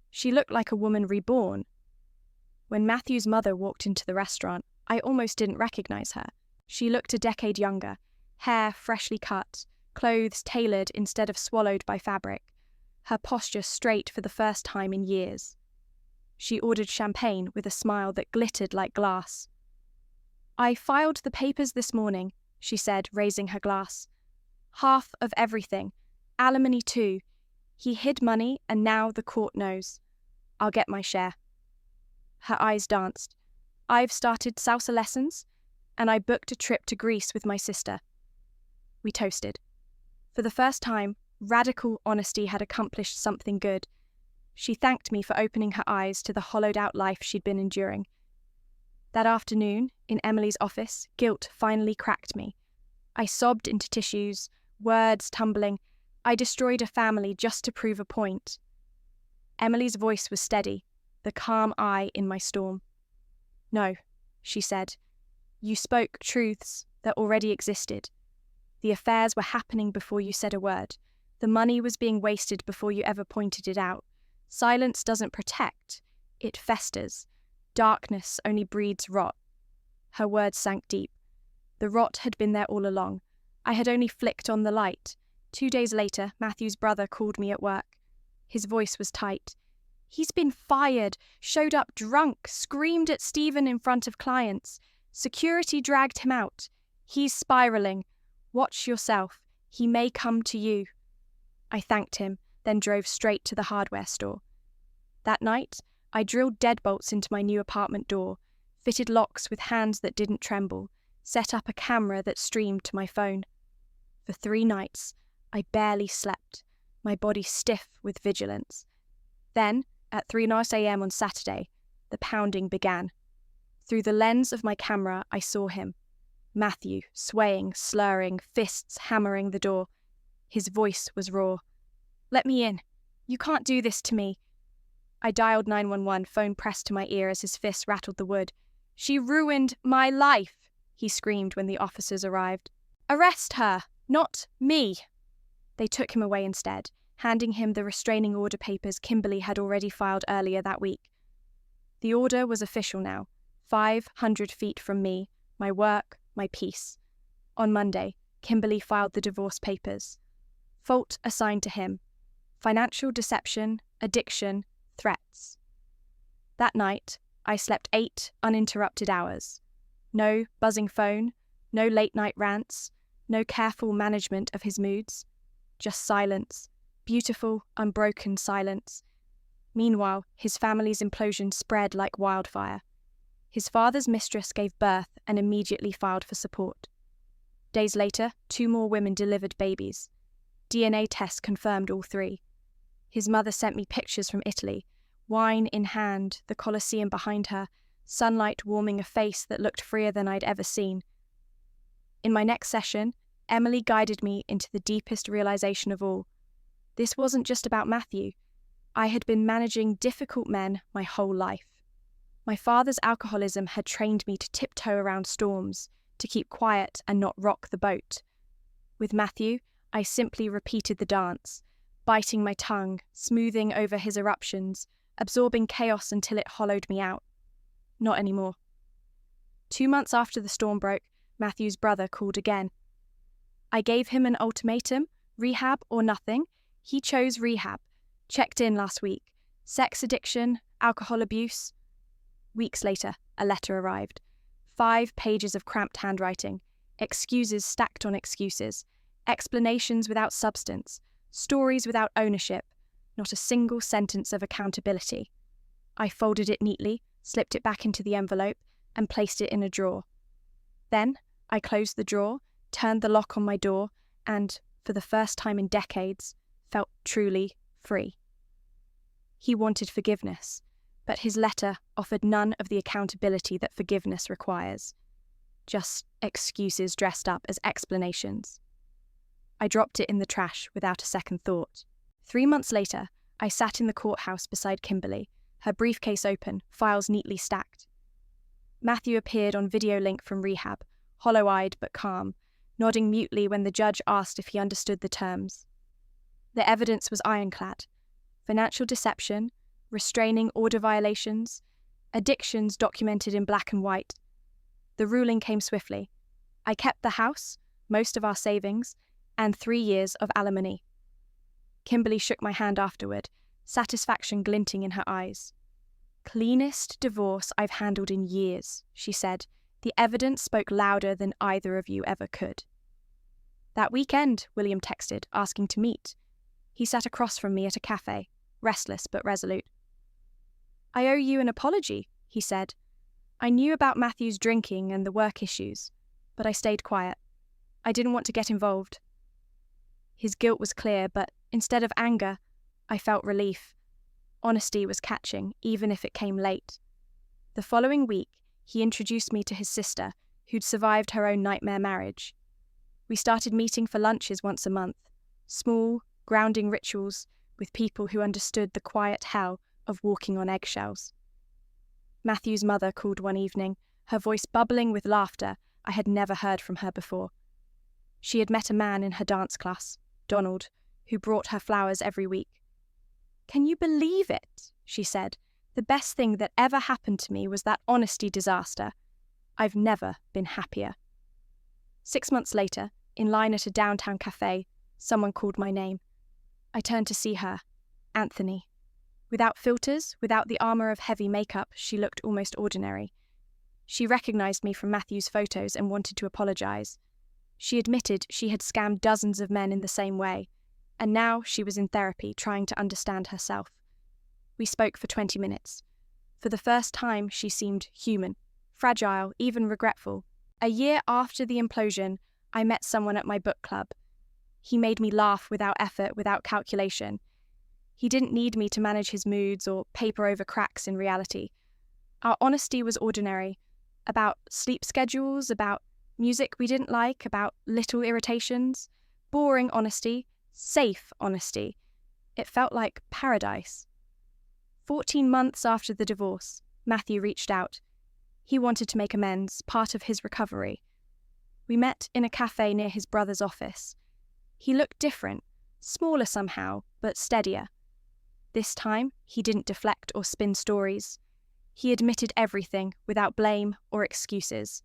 She looked like a woman reborn. When Matthew's mother walked into the restaurant, I almost didn't recognize her. She looked a decade younger, hair freshly cut, clothes tailored instead of swallowed by fabric, her posture straight for the first time in years. She ordered champagne with a smile that glittered like glass. "I filed the papers this morning," she said, raising her glass. "Half of everything. Alimony too. He hid money and now the court knows. I'll get my share." Her eyes danced. "I've started salsa lessons, and I booked a trip to Greece with my sister." We toasted. For the first time, radical honesty had accomplished something good. She thanked me for opening her eyes to the hollowed-out life she'd been enduring. That afternoon, in Emily's office, guilt finally cracked me. I sobbed into tissues, words tumbling. I destroyed a family just to prove a point. Emily's voice was steady, the calm eye in my storm. "No," she said. "You spoke truths that already existed. The affairs were happening before you said a word. The money was being wasted before you ever pointed it out. Silence doesn't protect, it festers. Darkness only breeds rot." Her words sank deep. The rot had been there all along. I had only flicked on the light. 2 days later, Matthew's brother called me at work. His voice was tight. "He's been fired, showed up drunk, screamed at Stephen in front of clients. Security dragged him out. He's spiraling. Watch yourself. He may come to you." I thanked him, then drove straight to the hardware store. That night, I drilled deadbolts into my new apartment door, fitted locks with hands that didn't tremble, set up a camera that streamed to my phone. For 3 nights, I barely slept, my body stiff with vigilance. Then, at 3:30 a.m. on Saturday, the pounding began. Through the lens of my camera, I saw him. Matthew, swaying, slurring, fists hammering the door. His voice was raw. "Let me in. You can't do this to me." I dialed 911, phone pressed to my ear as his fists rattled the wood. "She ruined my life," he screamed when the officers arrived. "Arrest her, not me." They took him away instead, handing him the restraining order papers Kimberly had already filed earlier that week. The order was official now, 500 feet from me, my work, my peace. On Monday, Kimberly filed the divorce papers. Fault assigned to him: financial deception, addiction, threats. That night, I slept 8 uninterrupted hours. No buzzing phone, no late-night rants, no careful management of his moods. Just silence, beautiful, unbroken silence. Meanwhile, his family's implosion spread like wildfire. His father's mistress gave birth and immediately filed for support. Days later, 2 more women delivered babies. DNA tests confirmed all 3. His mother sent me pictures from Italy, wine in hand, the Colosseum behind her, sunlight warming a face that looked freer than I'd ever seen. In my next session, Emily guided me into the deepest realization of all. This wasn't just about Matthew. I had been managing difficult men my whole life. My father's alcoholism had trained me to tiptoe around storms, to keep quiet and not rock the boat. With Matthew, I simply repeated the dance, biting my tongue, smoothing over his eruptions, absorbing chaos until it hollowed me out. Not anymore. 2 months after the storm broke, Matthew's brother called again. I gave him an ultimatum: rehab or nothing. He chose rehab. Checked in last week. Sex addiction, alcohol abuse. Weeks later, a letter arrived. 5 pages of cramped handwriting. Excuses stacked on excuses. Explanations without substance. Stories without ownership. Not a single sentence of accountability. I folded it neatly, slipped it back into the envelope, and placed it in a drawer. Then, I closed the drawer, turned the lock on my door, and, for the first time in decades, felt truly free. He wanted forgiveness, but his letter offered none of the accountability that forgiveness requires. Just excuses dressed up as explanations. I dropped it in the trash without a second thought. 3 months later, I sat in the courthouse beside Kimberly, her briefcase open, files neatly stacked. Matthew appeared on video link from rehab, hollow-eyed but calm, nodding mutely when the judge asked if he understood the terms. The evidence was ironclad: financial deception, restraining order violations, addictions documented in black and white. The ruling came swiftly. I kept the house, most of our savings, and 3 years of alimony. Kimberly shook my hand afterward, satisfaction glinting in her eyes. "Cleanest divorce I've handled in years," she said. "The evidence spoke louder than either of you ever could." That weekend, William texted, asking to meet. He sat across from me at a cafe, restless but resolute. "I owe you an apology," he said. "I knew about Matthew's drinking and the work issues, but I stayed quiet. I didn't want to get involved." His guilt was clear, but instead of anger, I felt relief. Honesty was catching, even if it came late. The following week, he introduced me to his sister, who'd survived her own nightmare marriage. We started meeting for lunches once a month, small, grounding rituals with people who understood the quiet hell of walking on eggshells. Matthew's mother called one evening, her voice bubbling with laughter I had never heard from her before. She had met a man in her dance class, Donald, who brought her flowers every week. "Can you believe it?" she said. "The best thing that ever happened to me was that honesty disaster. I've never been happier." 6 months later, in line at a downtown cafe, someone called my name. I turned to see her, Anthony. Without filters, without the armor of heavy makeup, she looked almost ordinary. She recognized me from Matthew's photos and wanted to apologize. She admitted she had scammed dozens of men in the same way, and now she was in therapy trying to understand herself. We spoke for 20 minutes, For the first time, she seemed human, fragile, even regretful. A year after the implosion, I met someone at my book club. He made me laugh without effort, without calculation. He didn't need me to manage his moods or paper over cracks in reality. Our honesty was ordinary, about sleep schedules, about music we didn't like, about little irritations. Boring honesty, safe honesty. It felt like paradise. 14 months after the divorce, Matthew reached out. He wanted to make amends, part of his recovery. We met in a cafe near his brother's office. He looked different, smaller somehow, but steadier. This time, he didn't deflect or spin stories. He admitted everything without blame or excuses.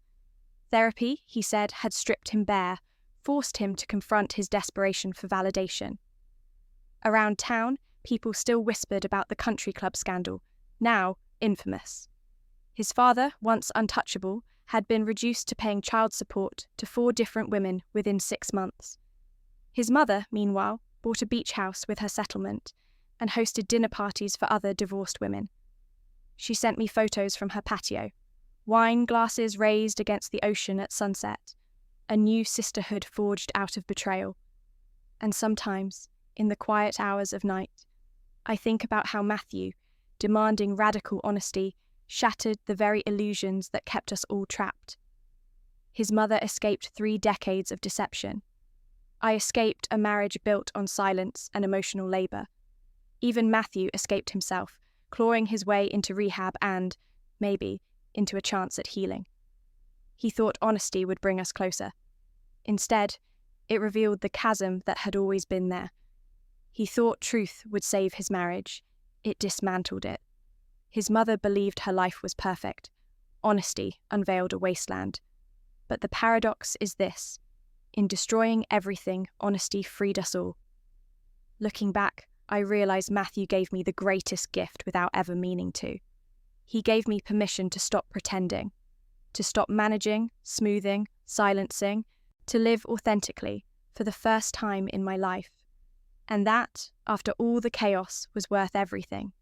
Therapy, he said, had stripped him bare, forced him to confront his desperation for validation. Around town, people still whispered about the country club scandal, now infamous. His father, once untouchable, had been reduced to paying child support to 4 different women within 6 months. His mother, meanwhile, bought a beach house with her settlement and hosted dinner parties for other divorced women. She sent me photos from her patio, wine glasses raised against the ocean at sunset, a new sisterhood forged out of betrayal. And sometimes, in the quiet hours of night, I think about how Matthew, demanding radical honesty, shattered the very illusions that kept us all trapped. His mother escaped 3 decades of deception. I escaped a marriage built on silence and emotional labour. Even Matthew escaped himself, clawing his way into rehab and, maybe, into a chance at healing. He thought honesty would bring us closer. Instead, it revealed the chasm that had always been there. He thought truth would save his marriage. It dismantled it. His mother believed her life was perfect. Honesty unveiled a wasteland. But the paradox is this: in destroying everything, honesty freed us all. Looking back, I realize Matthew gave me the greatest gift without ever meaning to. He gave me permission to stop pretending, to stop managing, smoothing, silencing, to live authentically for the first time in my life. And that, after all the chaos, was worth everything.